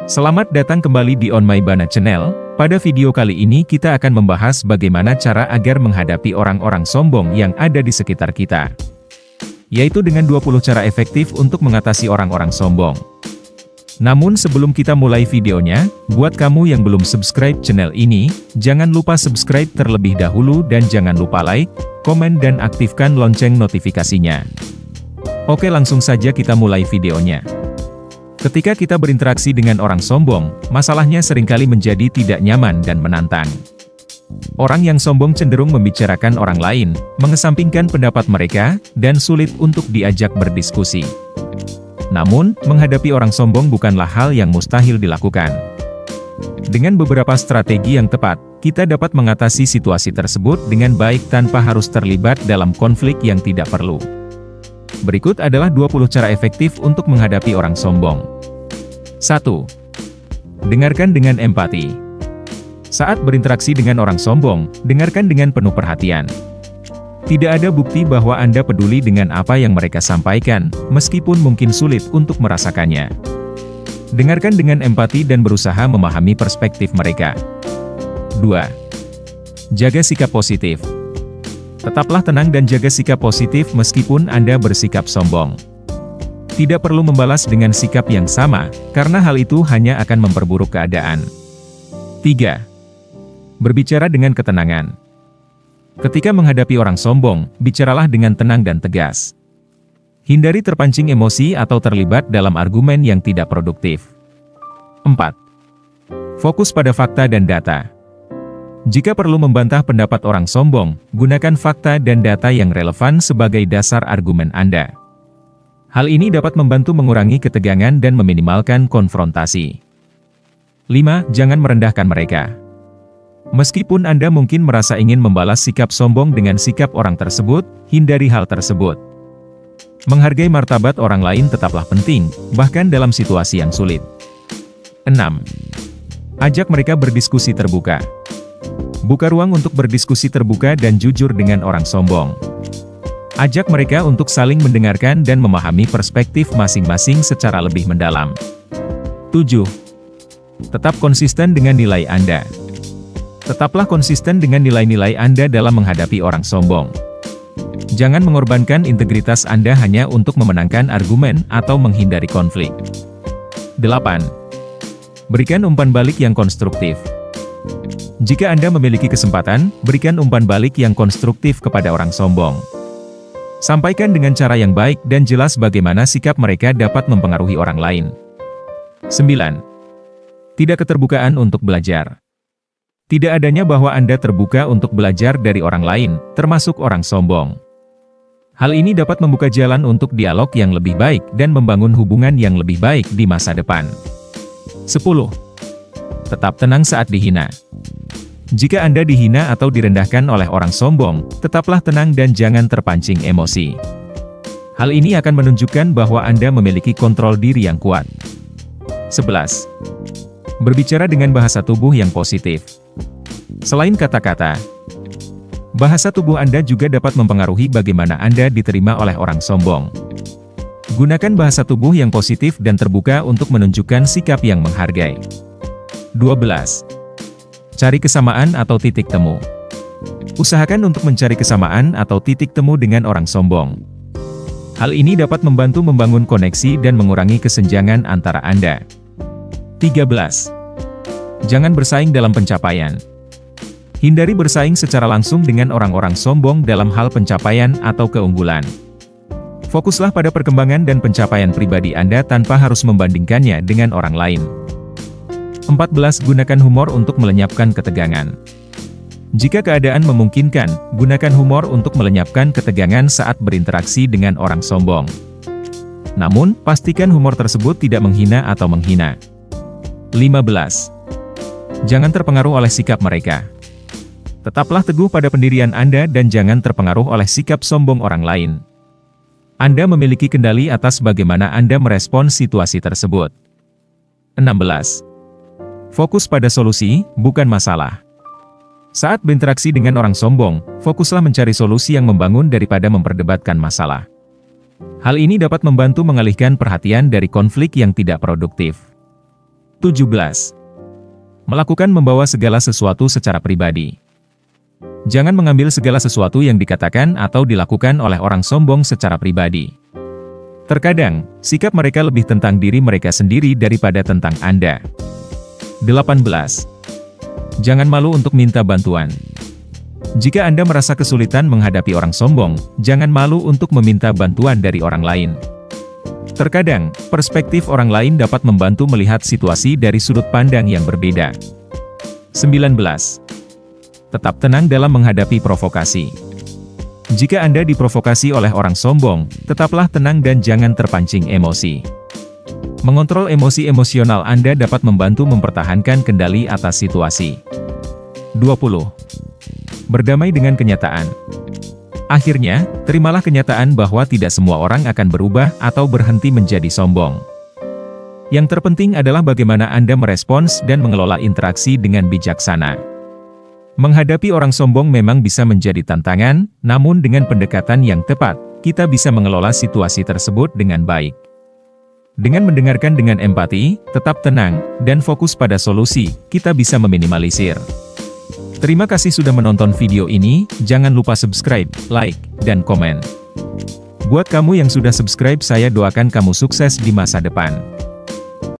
Selamat datang kembali di On My Bana Channel. Pada video kali ini kita akan membahas bagaimana cara agar menghadapi orang-orang sombong yang ada di sekitar kita. Yaitu dengan 20 cara efektif untuk mengatasi orang-orang sombong. Namun sebelum kita mulai videonya, buat kamu yang belum subscribe channel ini, jangan lupa subscribe terlebih dahulu dan jangan lupa like, komen dan aktifkan lonceng notifikasinya. Oke, langsung saja kita mulai videonya. Ketika kita berinteraksi dengan orang sombong, masalahnya seringkali menjadi tidak nyaman dan menantang. Orang yang sombong cenderung membicarakan orang lain, mengesampingkan pendapat mereka, dan sulit untuk diajak berdiskusi. Namun, menghadapi orang sombong bukanlah hal yang mustahil dilakukan. Dengan beberapa strategi yang tepat, kita dapat mengatasi situasi tersebut dengan baik tanpa harus terlibat dalam konflik yang tidak perlu. Berikut adalah 20 cara efektif untuk menghadapi orang sombong. 1. Dengarkan dengan empati. Saat berinteraksi dengan orang sombong, dengarkan dengan penuh perhatian. Tidak ada bukti bahwa Anda peduli dengan apa yang mereka sampaikan, meskipun mungkin sulit untuk merasakannya. Dengarkan dengan empati dan berusaha memahami perspektif mereka. 2. Jaga sikap positif. Tetaplah tenang dan jaga sikap positif meskipun Anda bersikap sombong. Tidak perlu membalas dengan sikap yang sama, karena hal itu hanya akan memperburuk keadaan. 3. Berbicara dengan ketenangan. Ketika menghadapi orang sombong, bicaralah dengan tenang dan tegas. Hindari terpancing emosi atau terlibat dalam argumen yang tidak produktif. 4. Fokus pada fakta dan data. Jika perlu membantah pendapat orang sombong, gunakan fakta dan data yang relevan sebagai dasar argumen Anda. Hal ini dapat membantu mengurangi ketegangan dan meminimalkan konfrontasi. 5. Jangan merendahkan mereka. Meskipun Anda mungkin merasa ingin membalas sikap sombong dengan sikap orang tersebut, hindari hal tersebut. Menghargai martabat orang lain tetaplah penting, bahkan dalam situasi yang sulit. 6. Ajak mereka berdiskusi terbuka. Buka ruang untuk berdiskusi terbuka dan jujur dengan orang sombong. Ajak mereka untuk saling mendengarkan dan memahami perspektif masing-masing secara lebih mendalam. 7. Tetap konsisten dengan nilai Anda. Tetaplah konsisten dengan nilai-nilai Anda dalam menghadapi orang sombong. Jangan mengorbankan integritas Anda hanya untuk memenangkan argumen atau menghindari konflik. 8. Berikan umpan balik yang konstruktif. Jika Anda memiliki kesempatan, berikan umpan balik yang konstruktif kepada orang sombong. Sampaikan dengan cara yang baik dan jelas bagaimana sikap mereka dapat mempengaruhi orang lain. 9. Tidak keterbukaan untuk belajar. Tidak adanya bahwa Anda terbuka untuk belajar dari orang lain, termasuk orang sombong. Hal ini dapat membuka jalan untuk dialog yang lebih baik dan membangun hubungan yang lebih baik di masa depan. 10. Tetap tenang saat dihina. Jika Anda dihina atau direndahkan oleh orang sombong, tetaplah tenang dan jangan terpancing emosi. Hal ini akan menunjukkan bahwa Anda memiliki kontrol diri yang kuat. 11. Berbicara dengan bahasa tubuh yang positif. Selain kata-kata, bahasa tubuh Anda juga dapat mempengaruhi bagaimana Anda diterima oleh orang sombong. Gunakan bahasa tubuh yang positif dan terbuka untuk menunjukkan sikap yang menghargai. 12. Cari kesamaan atau titik temu. Usahakan untuk mencari kesamaan atau titik temu dengan orang sombong. Hal ini dapat membantu membangun koneksi dan mengurangi kesenjangan antara Anda. 13. Jangan bersaing dalam pencapaian. Hindari bersaing secara langsung dengan orang-orang sombong dalam hal pencapaian atau keunggulan. Fokuslah pada perkembangan dan pencapaian pribadi Anda tanpa harus membandingkannya dengan orang lain. 14. Gunakan humor untuk melenyapkan ketegangan. Jika keadaan memungkinkan, gunakan humor untuk melenyapkan ketegangan saat berinteraksi dengan orang sombong. Namun, pastikan humor tersebut tidak menghina atau menghina. 15. Jangan terpengaruh oleh sikap mereka. Tetaplah teguh pada pendirian Anda dan jangan terpengaruh oleh sikap sombong orang lain. Anda memiliki kendali atas bagaimana Anda merespons situasi tersebut. 16. Fokus pada solusi, bukan masalah. Saat berinteraksi dengan orang sombong, fokuslah mencari solusi yang membangun daripada memperdebatkan masalah. Hal ini dapat membantu mengalihkan perhatian dari konflik yang tidak produktif. 17. Melakukan membawa segala sesuatu secara pribadi. Jangan mengambil segala sesuatu yang dikatakan atau dilakukan oleh orang sombong secara pribadi. Terkadang, sikap mereka lebih tentang diri mereka sendiri daripada tentang Anda. 18. Jangan malu untuk minta bantuan. Jika Anda merasa kesulitan menghadapi orang sombong, jangan malu untuk meminta bantuan dari orang lain. Terkadang, perspektif orang lain dapat membantu melihat situasi dari sudut pandang yang berbeda. 19. Tetap tenang dalam menghadapi provokasi. Jika Anda diprovokasi oleh orang sombong, tetaplah tenang dan jangan terpancing emosi. Mengontrol emosi emosional Anda dapat membantu mempertahankan kendali atas situasi. 20. Berdamai dengan kenyataan. Akhirnya, terimalah kenyataan bahwa tidak semua orang akan berubah atau berhenti menjadi sombong. Yang terpenting adalah bagaimana Anda merespons dan mengelola interaksi dengan bijaksana. Menghadapi orang sombong memang bisa menjadi tantangan, namun dengan pendekatan yang tepat, kita bisa mengelola situasi tersebut dengan baik. Dengan mendengarkan dengan empati, tetap tenang, dan fokus pada solusi, kita bisa meminimalisir. Terima kasih sudah menonton video ini, jangan lupa subscribe, like, dan komen. Buat kamu yang sudah subscribe, saya doakan kamu sukses di masa depan.